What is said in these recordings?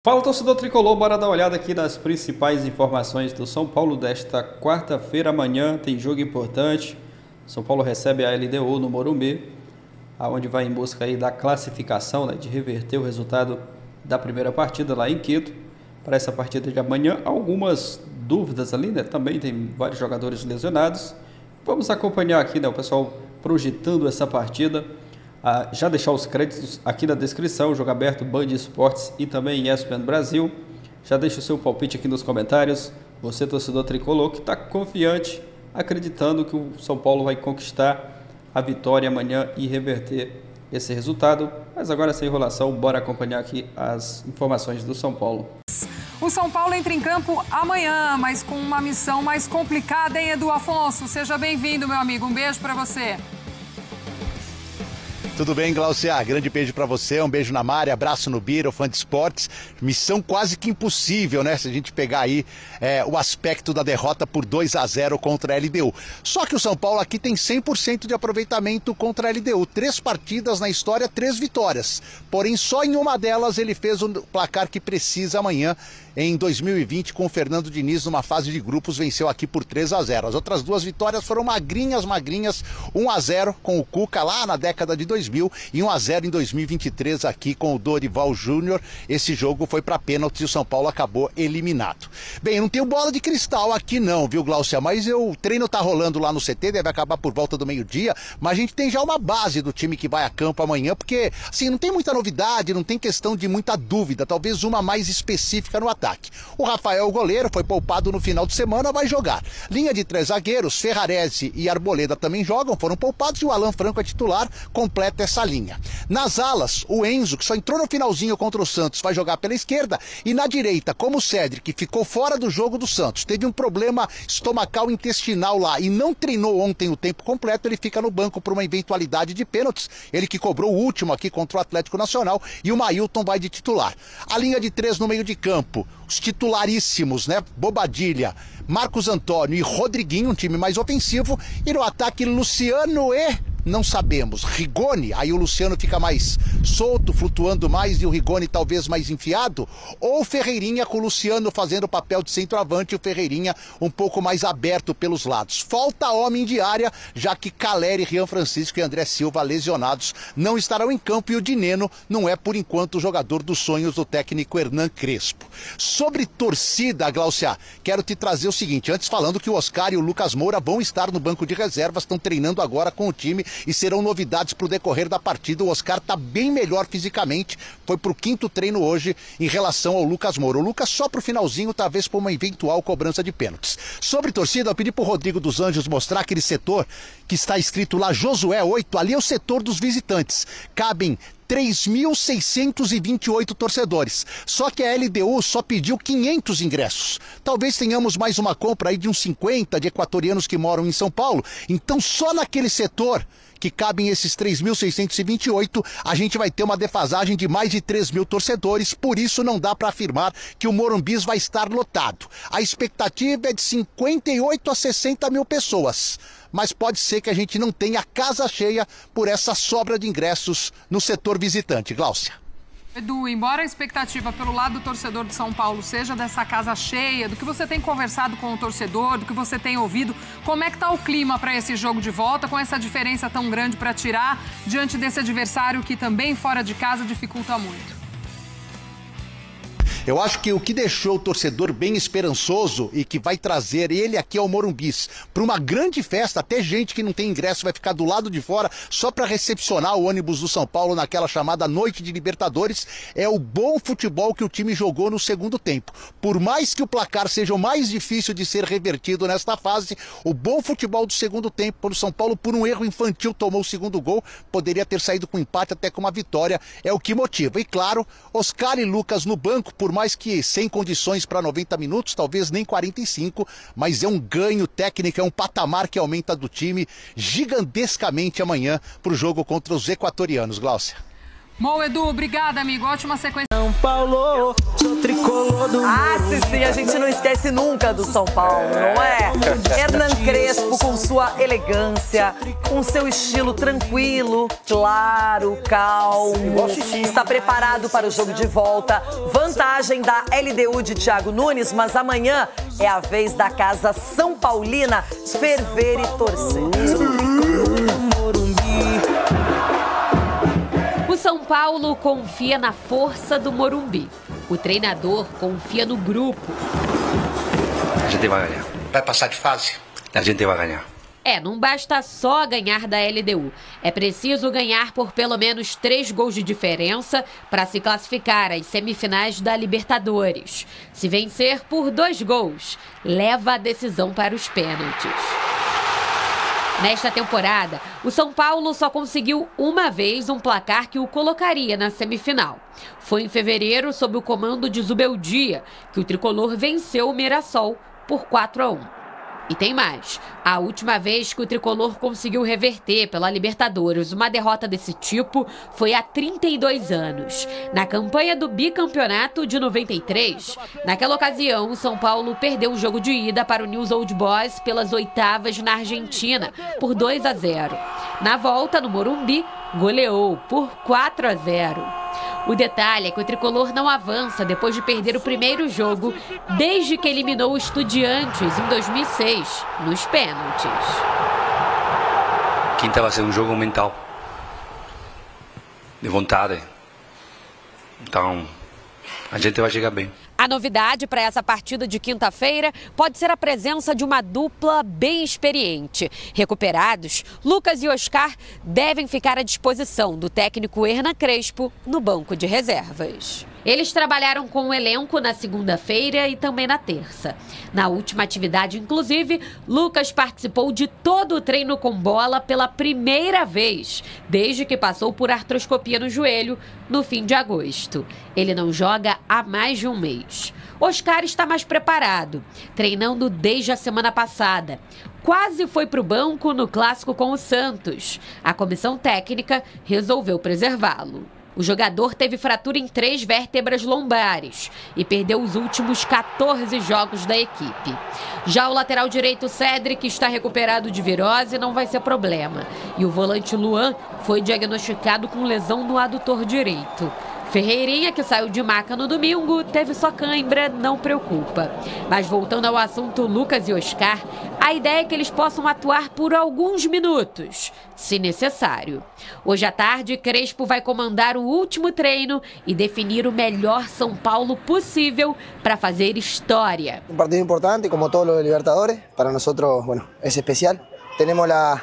Fala, torcedor tricolor, bora dar uma olhada aqui nas principais informações do São Paulo desta quarta-feira. Amanhã tem jogo importante. São Paulo recebe a LDU no Morumbi, aonde vai em busca aí da classificação, de reverter o resultado da primeira partida lá em Quito. Para essa partida de amanhã, algumas dúvidas ali, também tem vários jogadores lesionados. Vamos acompanhar aqui, o pessoal projetando essa partida. Já deixar os créditos aqui na descrição, Jogo Aberto, Band Esportes e também ESPN Brasil. Já deixa o seu palpite aqui nos comentários. Você, torcedor tricolor, que está confiante, acreditando que o São Paulo vai conquistar a vitória amanhã e reverter esse resultado. Mas agora, sem enrolação, bora acompanhar aqui as informações do São Paulo. O São Paulo entra em campo amanhã, mas com uma missão mais complicada, hein, Edu Afonso? Seja bem-vindo, meu amigo. Um beijo para você. Tudo bem, Glaucia? Grande beijo pra você, um beijo na Mari, abraço no Bira, fã de esportes. Missão quase que impossível, né? Se a gente pegar aí o aspecto da derrota por 2-0 contra a LDU. Só que o São Paulo aqui tem 100% de aproveitamento contra a LDU. 3 partidas na história, 3 vitórias. Porém, só em uma delas ele fez o placar que precisa amanhã. Em 2020, com o Fernando Diniz, numa fase de grupos, venceu aqui por 3-0. As outras 2 vitórias foram magrinhas. 1-0 com o Cuca lá na década de 2000 e 1-0 em 2023 aqui com o Dorival Júnior. Esse jogo foi para pênaltis e o São Paulo acabou eliminado. Bem, não tenho bola de cristal aqui não, viu, Glaucia? Mas o treino tá rolando lá no CT, deve acabar por volta do meio-dia, mas a gente tem já uma base do time que vai a campo amanhã, porque, assim, não tem muita novidade, não tem questão de muita dúvida, talvez uma mais específica no ataque. O Rafael, o goleiro, foi poupado no final de semana, vai jogar. Linha de 3 zagueiros, Ferrarese e Arboleda também jogam, foram poupados, e o Alan Franco é titular, completa essa linha. Nas alas, o Enzo, que só entrou no finalzinho contra o Santos, vai jogar pela esquerda, e na direita, como o Cedric, que ficou fora do jogo do Santos, teve um problema estomacal intestinal lá e não treinou ontem o tempo completo, ele fica no banco por uma eventualidade de pênaltis, ele que cobrou o último aqui contra o Atlético Nacional, e o Mailton vai de titular. A linha de 3 no meio de campo, os titularíssimos, Bobadilha, Marcos Antônio e Rodriguinho, um time mais ofensivo, e no ataque Luciano não sabemos, Rigoni, aí o Luciano fica mais solto, flutuando mais, e o Rigoni talvez mais enfiado, ou Ferreirinha com o Luciano fazendo o papel de centroavante e o Ferreirinha um pouco mais aberto pelos lados. Falta homem de área, já que Caleri, Rian Francisco e André Silva, lesionados, não estarão em campo, e o Dineno não é por enquanto o jogador dos sonhos do técnico Hernan Crespo. Sobre torcida, Glaucia, quero te trazer o seguinte, antes falando que o Oscar e o Lucas Moura vão estar no banco de reservas, estão treinando agora com o time e serão novidades para o decorrer da partida. O Oscar está bem melhor fisicamente, foi para o 5º treino hoje em relação ao Lucas Moura. O Lucas só para o finalzinho, talvez por uma eventual cobrança de pênaltis. Sobre torcida, eu pedi para o Rodrigo dos Anjos mostrar aquele setor que está escrito lá Josué 8, ali é o setor dos visitantes. Cabem 3.628 torcedores. Só que a LDU só pediu 500 ingressos. Talvez tenhamos mais uma compra aí de uns 50 de equatorianos que moram em São Paulo. Então só naquele setor que cabem esses 3.628, a gente vai ter uma defasagem de mais de 3.000 torcedores, por isso não dá para afirmar que o Morumbi vai estar lotado. A expectativa é de 58 a 60 mil pessoas, mas pode ser que a gente não tenha casa cheia por essa sobra de ingressos no setor visitante. Glaucia. Edu, embora a expectativa pelo lado do torcedor de São Paulo seja dessa casa cheia, do que você tem conversado com o torcedor, do que você tem ouvido, como é que tá o clima para esse jogo de volta, com essa diferença tão grande para tirar, diante desse adversário que também fora de casa dificulta muito? Eu acho que o que deixou o torcedor bem esperançoso e que vai trazer ele aqui ao Morumbis para uma grande festa, até gente que não tem ingresso vai ficar do lado de fora só para recepcionar o ônibus do São Paulo naquela chamada Noite de Libertadores, é o bom futebol que o time jogou no segundo tempo. Por mais que o placar seja o mais difícil de ser revertido nesta fase, o bom futebol do segundo tempo, quando o São Paulo, por um erro infantil, tomou o segundo gol, poderia ter saído com empate até com uma vitória, é o que motiva. E claro, Oscar e Lucas no banco, por mais que sem condições para 90 minutos, talvez nem 45, mas é um ganho técnico, é um patamar que aumenta do time gigantescamente amanhã para o jogo contra os equatorianos. Glaucia. Bom, Edu, obrigada, amigo. Ótima sequência. São Paulo, sou tricolor. Sim, a gente não esquece nunca do São Paulo, não é? Hernan Crespo com sua elegância, com seu estilo tranquilo, claro, calmo. Está preparado para o jogo de volta. Vantagem da LDU de Thiago Nunes, mas amanhã é a vez da casa São Paulina ferver e torcer. O São Paulo confia na força do Morumbi. O treinador confia no grupo. A gente vai ganhar. Vai passar de fase? A gente vai ganhar. Não basta só ganhar da LDU. É preciso ganhar por pelo menos 3 gols de diferença para se classificar às semifinais da Libertadores. Se vencer por 2 gols, leva a decisão para os pênaltis. Nesta temporada, o São Paulo só conseguiu uma vez um placar que o colocaria na semifinal. Foi em fevereiro, sob o comando de Zubeldia, que o tricolor venceu o Mirassol por 4-1. E tem mais. A última vez que o tricolor conseguiu reverter pela Libertadores uma derrota desse tipo foi há 32 anos. Na campanha do bicampeonato de 93, naquela ocasião, o São Paulo perdeu o jogo de ida para o News Old Boys pelas oitavas na Argentina, por 2-0. Na volta, no Morumbi, goleou por 4-0. O detalhe é que o tricolor não avança depois de perder o primeiro jogo desde que eliminou o Estudiantes em 2006, nos pênaltis. Quinta vai ser um jogo mental, de vontade. Então, a gente vai chegar bem. A novidade para essa partida de quinta-feira pode ser a presença de uma dupla bem experiente. Recuperados, Lucas e Oscar devem ficar à disposição do técnico Hernan Crespo no banco de reservas. Eles trabalharam com o elenco na segunda-feira e também na terça. Na última atividade, inclusive, Lucas participou de todo o treino com bola pela primeira vez, desde que passou por artroscopia no joelho no fim de agosto. Ele não joga há mais de um mês. Oscar está mais preparado, treinando desde a semana passada. Quase foi para o banco no clássico com o Santos. A comissão técnica resolveu preservá-lo. O jogador teve fratura em 3 vértebras lombares e perdeu os últimos 14 jogos da equipe. Já o lateral direito Cédric está recuperado de virose e não vai ser problema. E o volante Luan foi diagnosticado com lesão no adutor direito. Ferreirinha, que saiu de maca no domingo, teve só cãibra, não preocupa. Mas voltando ao assunto Lucas e Oscar, a ideia é que eles possam atuar por alguns minutos, se necessário. Hoje à tarde, Crespo vai comandar o último treino e definir o melhor São Paulo possível para fazer história. Um partido importante, como todos os Libertadores, para nós, bueno, é especial. Temos a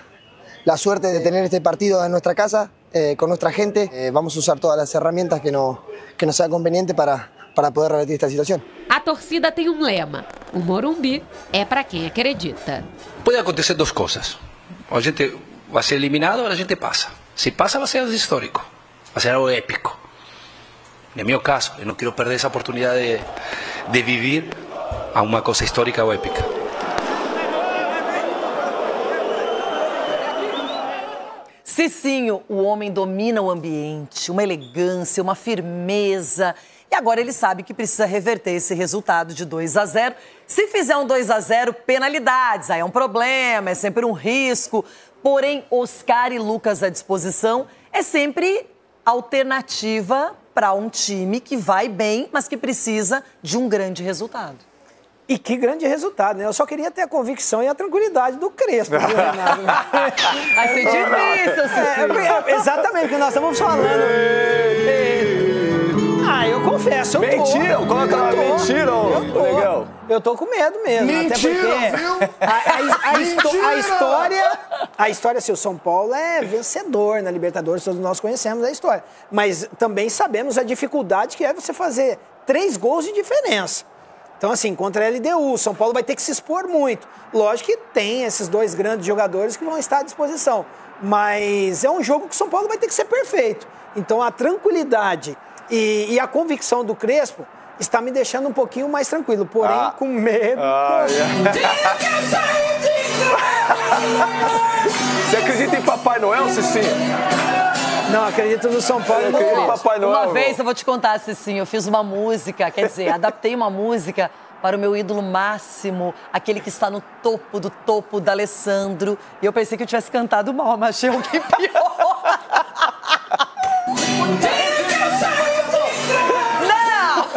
suerte de ter este partido em nossa casa. Con nuestra gente, vamos a usar todas las herramientas que nos sea conveniente para poder revertir esta situación. A torcida tem um lema: o Morumbi é para quem acredita. Pode acontecer 2 coisas. A gente vai ser eliminado ou a gente passa. Se passa, vai ser algo histórico, vai ser algo épico. No meu caso, eu não quero perder essa oportunidade de viver uma coisa histórica ou épica. Cicinho, o homem domina o ambiente, uma elegância, uma firmeza. E agora ele sabe que precisa reverter esse resultado de 2-0. Se fizer um 2-0, penalidades, aí é um problema, é sempre um risco. Porém, Oscar e Lucas à disposição é sempre alternativa para um time que vai bem, mas que precisa de um grande resultado. E que grande resultado, né? Eu só queria ter a convicção e a tranquilidade do Crespo, viu, Renato? Vai ser difícil, Cicinho. Exatamente, porque nós estamos falando. Eu confesso, eu tô. Mentira, coloca lá, mentira, legal. Eu tô com medo mesmo. Mentira, até porque a história, assim, o São Paulo é vencedor na Libertadores, todos nós conhecemos a história. Mas também sabemos a dificuldade que é você fazer 3 gols de diferença. Então, assim, contra a LDU, o São Paulo vai ter que se expor muito. Lógico que tem esses 2 grandes jogadores que vão estar à disposição. Mas é um jogo que o São Paulo vai ter que ser perfeito. Então, a tranquilidade e a convicção do Crespo está me deixando um pouquinho mais tranquilo. Porém, com medo. Você acredita em Papai Noel, Cicinho? Não, acredito no São Paulo. Papai Noel. Uma vez, eu vou te contar, Cicinho, eu fiz uma música, quer dizer, adaptei uma música para o meu ídolo máximo, aquele que está no topo do topo da Alessandro. E eu pensei que eu tivesse cantado mal, mas achei um que pior. Não!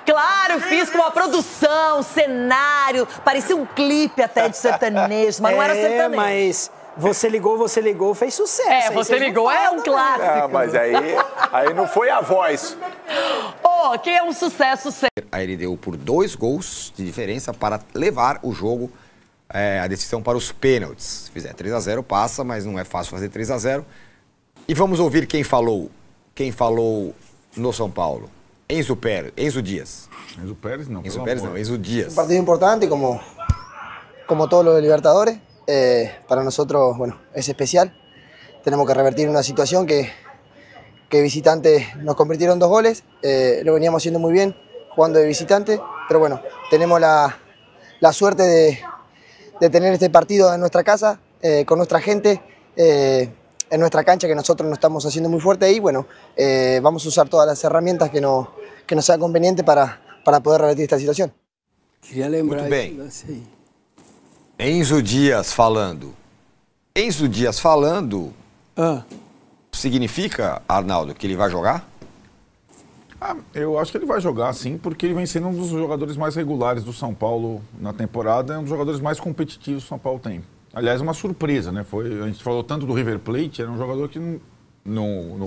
Claro, fiz com uma produção, cenário, parecia um clipe até de sertanejo, mas não era sertanejo. Mas Você Ligou fez sucesso. Você Ligou é um clássico. Ah, mas aí não foi a voz. Que é um sucesso sempre. A LDU por 2 gols de diferença para levar o jogo, a decisão para os pênaltis. Se fizer 3-0 passa, mas não é fácil fazer 3-0. E vamos ouvir quem falou no São Paulo. Enzo Dias. Enzo Pérez não. Enzo Dias. Un partido importante como todos los de Libertadores. Para nosotros, bueno, es especial. Tenemos que revertir una situación que visitantes nos convirtieron 2 goles. Lo veníamos haciendo muy bien jugando de visitante, pero bueno, tenemos la suerte de tener este partido en nuestra casa, con nuestra gente, en nuestra cancha, que nosotros nos estamos haciendo muy fuerte y bueno, vamos a usar todas las herramientas que nos sean convenientes para poder revertir esta situación. Queria lembrar Muito bem. esse lance aí. Enzo Dias falando. Significa, Arnaldo, que ele vai jogar? Eu acho que ele vai jogar, sim, porque ele vem sendo um dos jogadores mais regulares do São Paulo na temporada, é um dos jogadores mais competitivos que o São Paulo tem. Aliás, uma surpresa, né? A gente falou tanto do River Plate, era um jogador que no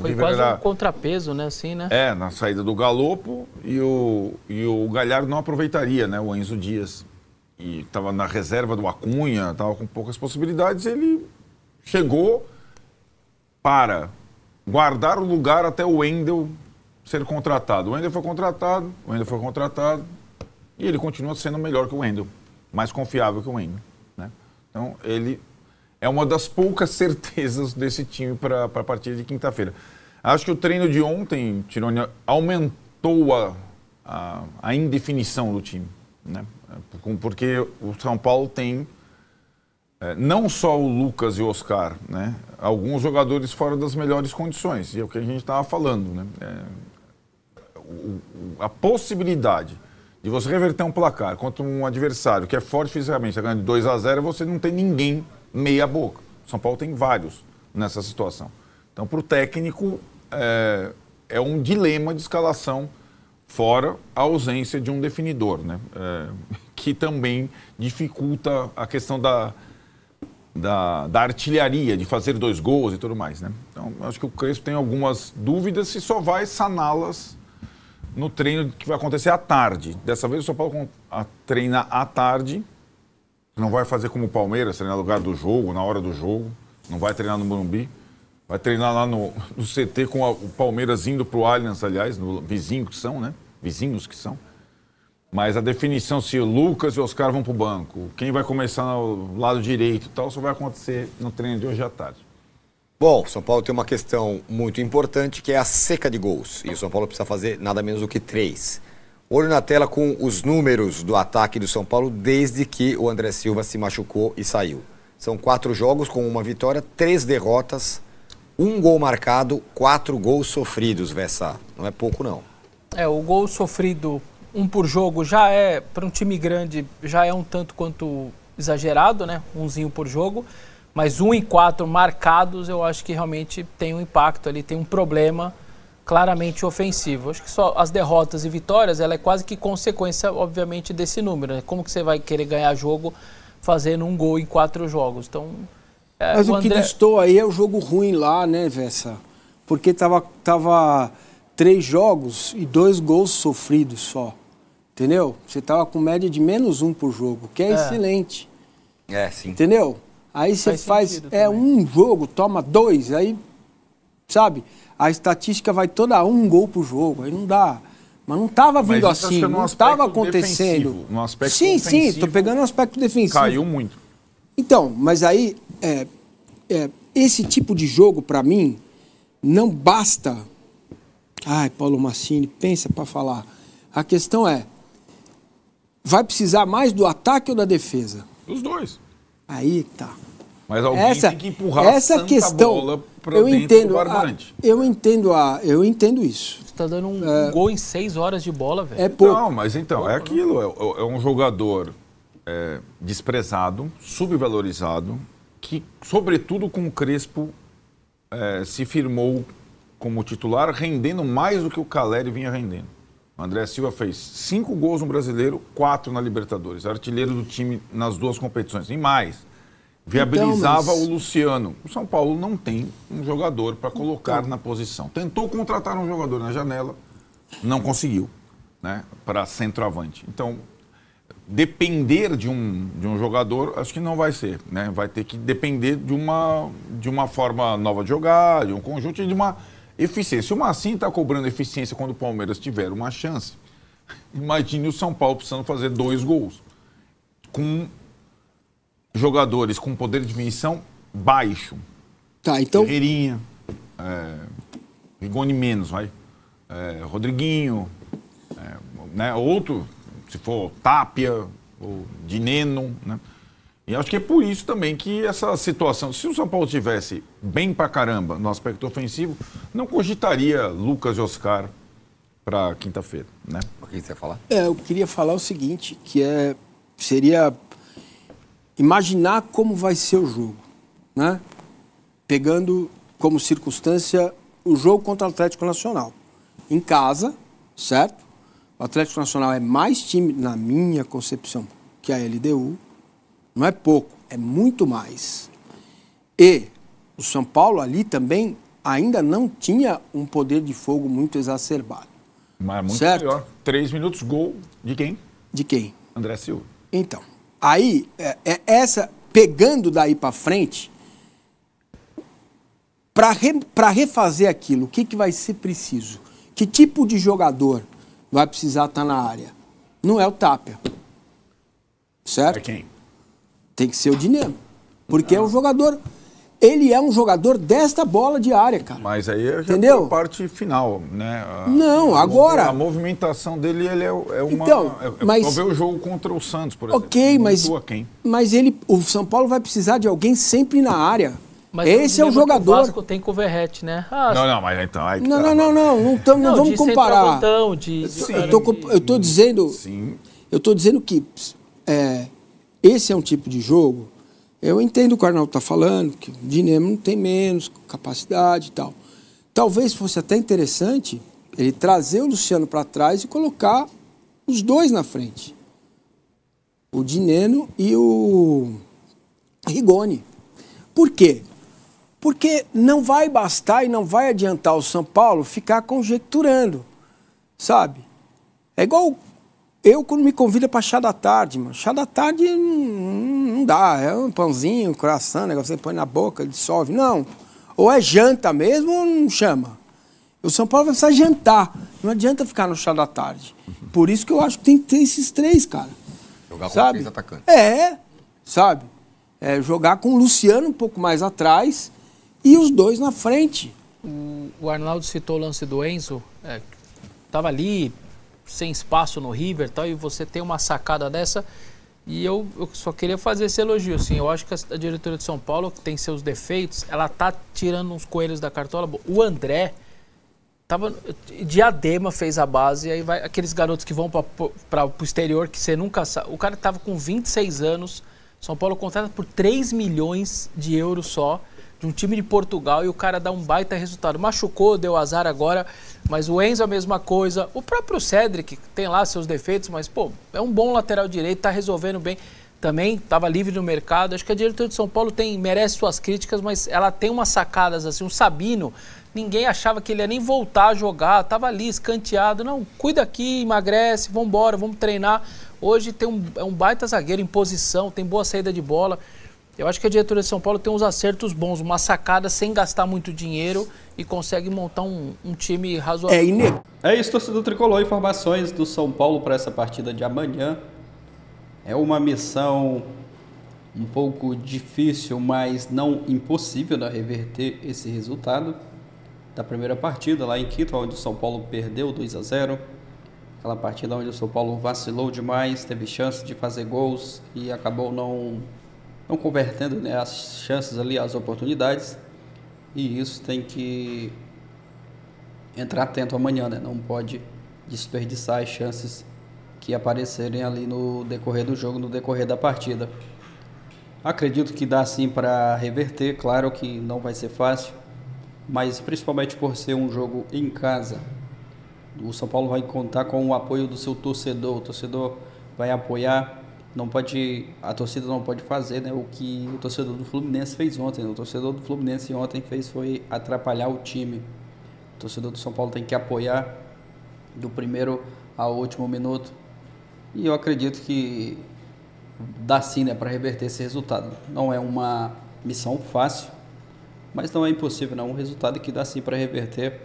Foi River quase era... um contrapeso, né? Assim, né? Na saída do Galopo, e o Galhardo não aproveitaria, né? O Enzo Dias. E estava na reserva do Acunha, estava com poucas possibilidades, ele chegou para guardar o lugar até o Wendel ser contratado. O Wendel foi contratado, e ele continua sendo melhor que o Wendel, mais confiável que o Wendel, né? Então, ele é uma das poucas certezas desse time para a partida de quinta-feira. Acho que o treino de ontem, Tironi, aumentou a indefinição do time, né? Porque o São Paulo tem não só o Lucas e o Oscar, né? Alguns jogadores fora das melhores condições, e é o que a gente estava falando, né? A possibilidade de você reverter um placar contra um adversário que é forte fisicamente, está ganhando de 2-0, você não tem ninguém meia boca. O São Paulo tem vários nessa situação. Então, para o técnico, é um dilema de escalação, fora a ausência de um definidor, né? Que também dificulta a questão da artilharia, de fazer 2 gols e tudo mais, né? Então, acho que o Crespo tem algumas dúvidas e só vai saná-las no treino que vai acontecer à tarde. Dessa vez o São Paulo treina à tarde, não vai fazer como o Palmeiras, treinar no lugar do jogo, na hora do jogo, não vai treinar no Morumbi, vai treinar lá no CT com o Palmeiras indo para o Allianz, aliás, no vizinho que são, né? Vizinhos que são. Mas a definição se o Lucas e o Oscar vão para o banco, quem vai começar no lado direito e tal, só vai acontecer no treino de hoje à tarde. Bom, o São Paulo tem uma questão muito importante, que é a seca de gols. E o São Paulo precisa fazer nada menos do que 3. Olho na tela com os números do ataque do São Paulo desde que o André Silva se machucou e saiu. São 4 jogos com 1 vitória, 3 derrotas, 1 gol marcado, 4 gols sofridos, Vessa. Não é pouco, não. O gol sofrido, 1 por jogo, já é, para um time grande, já é um tanto quanto exagerado, né? 1zinho por jogo. Mas 1 em 4 marcados, eu acho que realmente tem um impacto ali, tem um problema claramente ofensivo. Acho que só as derrotas e vitórias, ela é quase que consequência, obviamente, desse número, né? Como que você vai querer ganhar jogo fazendo 1 gol em 4 jogos? Então, mas o que listou aí é o jogo ruim lá, né, Vessa? Porque tava 3 jogos e 2 gols sofridos só. Entendeu? Você tava com média de -1 por jogo, que é excelente. Sim. Entendeu? Aí você faz um jogo, toma 2, aí, sabe? A estatística vai toda 1 gol por jogo, aí não dá. Mas não estava vindo assim, não estava acontecendo. No aspecto sim, ofensivo, tô pegando o aspecto defensivo. Caiu muito. Então, mas aí, esse tipo de jogo, para mim, não basta... Ai, Paulo Massini, pensa para falar. A questão é, vai precisar mais do ataque ou da defesa? Os dois. Aí tá. Mas alguém tem que empurrar essa questão, bola para dentro do barbante. Eu entendo isso. Você está dando um gol em 6 horas de bola, velho. É pouco. Não, mas então, é aquilo. É um jogador desprezado, subvalorizado, que, sobretudo com o Crespo, se firmou como titular, rendendo mais do que o Caleri vinha rendendo. O André Silva fez 5 gols no Brasileiro, 4 na Libertadores. Artilheiro do time nas 2 competições. E mais, viabilizava o Luciano. O São Paulo não tem um jogador para colocar na posição. Tentou contratar um jogador na janela, não conseguiu, né, para centroavante. Então, depender de um jogador, acho que não vai ser, né? Vai ter que depender de uma forma nova de jogar, de um conjunto e de uma eficiência. Se o Massinho está cobrando eficiência quando o Palmeiras tiver uma chance, imagine o São Paulo precisando fazer 2 gols. Com jogadores com poder de definição baixo. Tá, então... Ferreirinha, Rigoni menos, vai. Rodriguinho, né? Outro... se for Tapia ou Dineno, né? E acho que é por isso também que essa situação, se o São Paulo tivesse bem pra caramba no aspecto ofensivo, não cogitaria Lucas e Oscar para quinta-feira, né? O que você ia falar? Eu queria falar o seguinte, que seria imaginar como vai ser o jogo, né? Pegando como circunstância o jogo contra o Atlético Nacional. Em casa, certo? O Atlético Nacional é mais time, na minha concepção, que a LDU. Não é pouco, é muito mais. E o São Paulo ali também ainda não tinha um poder de fogo muito exacerbado. Mas muito certo? melhor. 3 minutos, gol de quem? De quem? André Silva. Então, aí, pegando daí para frente, para refazer aquilo, o que vai ser preciso? Que tipo de jogador vai precisar estar na área? Não é o Tapia. Certo? É quem? Tem que ser o Dineno. Porque é um jogador... Ele é um jogador desta bola de área, cara. Mas aí já entendeu? A parte final, né? Não, agora... A movimentação dele, ele é uma... Então, mas... Só ver o jogo contra o Santos, por exemplo. Ok, mas o São Paulo vai precisar de alguém sempre na área. Mas esse é o jogador. O Vasco tem com o Verratti, né? Não, mas então... Aí não vamos comparar. Eu tô dizendo... Sim. Eu tô dizendo que esse é um tipo de jogo... Eu entendo o que o Arnaldo está falando, que o Dinamo não tem menos capacidade e tal. Talvez fosse até interessante ele trazer o Luciano para trás e colocar os dois na frente. O Dineno e o Rigoni. Por quê? Porque não vai bastar e não vai adiantar o São Paulo ficar conjecturando, sabe? É igual... Eu, quando me convida para chá da tarde, mano, chá da tarde não dá, é um pãozinho, um coração, negócio que você põe na boca, dissolve. Não. Ou é janta mesmo ou não chama. O São Paulo vai precisar jantar. Não adianta ficar no chá da tarde. Por isso que eu acho que tem que ter esses 3, cara. Jogar com 3 atacantes. Sabe? Jogar com o Luciano um pouco mais atrás e os 2 na frente. O Arnaldo citou o lance do Enzo, tava ali... sem espaço no River e tal, e você tem uma sacada dessa, e eu só queria fazer esse elogio, assim, eu acho que a diretoria de São Paulo, que tem seus defeitos, ela tá tirando uns coelhos da cartola. O André tava, Diadema fez a base, e aí vai aqueles garotos que vão para o exterior, que você nunca sabe, o cara tava com 26 anos, São Paulo contrata por 3 milhões de euros só, de um time de Portugal, e o cara dá um baita resultado. Machucou, deu azar agora, mas o Enzo a mesma coisa. O próprio Cedric tem lá seus defeitos, mas, pô, é um bom lateral direito, tá resolvendo bem. Também estava livre no mercado. Acho que a diretoria de São Paulo merece suas críticas, mas ela tem umas sacadas assim. O Sabino, ninguém achava que ele ia nem voltar a jogar, tava ali escanteado. Não, cuida aqui, emagrece, vambora, vamos treinar. Hoje é um baita zagueiro em posição, tem boa saída de bola. Eu acho que a diretoria de São Paulo tem uns acertos bons, uma sacada sem gastar muito dinheiro e consegue montar um time razoável. É isso, torcedor tricolor. Informações do São Paulo para essa partida de amanhã. É uma missão um pouco difícil, mas não impossível de reverter esse resultado da primeira partida lá em Quito, onde o São Paulo perdeu 2-0. Aquela partida onde o São Paulo vacilou demais, teve chance de fazer gols e acabou não convertendo, né, as chances ali, as oportunidades. e isso tem que entrar atento amanhã, né? Não pode desperdiçar as chances que aparecerem ali no decorrer do jogo, no decorrer da partida. Acredito que dá sim para reverter, claro que não vai ser fácil, mas principalmente por ser um jogo em casa. O São Paulo vai contar com o apoio do seu torcedor, o torcedor vai apoiar, a torcida não pode fazer, né, o que o torcedor do Fluminense fez ontem. O torcedor do Fluminense ontem foi atrapalhar o time. O torcedor do São Paulo tem que apoiar do primeiro ao último minuto. E eu acredito que dá sim, né, para reverter esse resultado. Não é uma missão fácil, mas não é impossível, não. Um resultado que dá sim para reverter.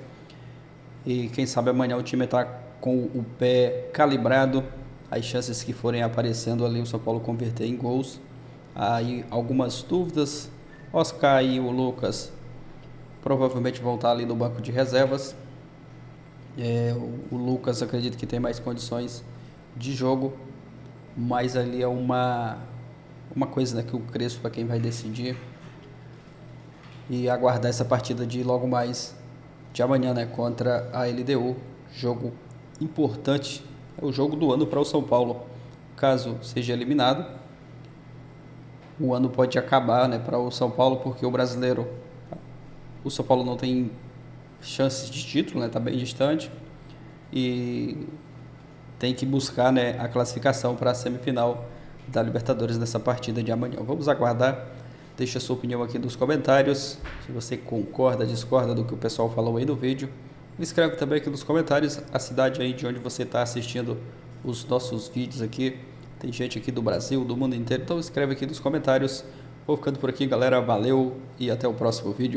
E quem sabe amanhã o time está com o pé calibrado. As chances que forem aparecendo ali, o São Paulo converter em gols. Aí algumas dúvidas. Oscar e o Lucas provavelmente vão estar ali no banco de reservas. O Lucas acredito que tem mais condições de jogo, mas ali é uma coisa, né, que o Crespo é quem vai decidir. E aguardar essa partida de logo mais de amanhã, né, contra a LDU. Jogo importante, é o jogo do ano para o São Paulo. Caso seja eliminado, o ano pode acabar, né, para o São Paulo, porque o São Paulo não tem chances de título, né, tá bem distante, e tem que buscar, né, a classificação para a semifinal da Libertadores nessa partida de amanhã. Vamos aguardar. Deixa a sua opinião aqui nos comentários. Se você concorda, discorda do que o pessoal falou aí no vídeo. Escreve também aqui nos comentários a cidade aí de onde você está assistindo os nossos vídeos aqui. Tem gente aqui do Brasil, do mundo inteiro. Então escreve aqui nos comentários. Vou ficando por aqui, galera. Valeu e até o próximo vídeo.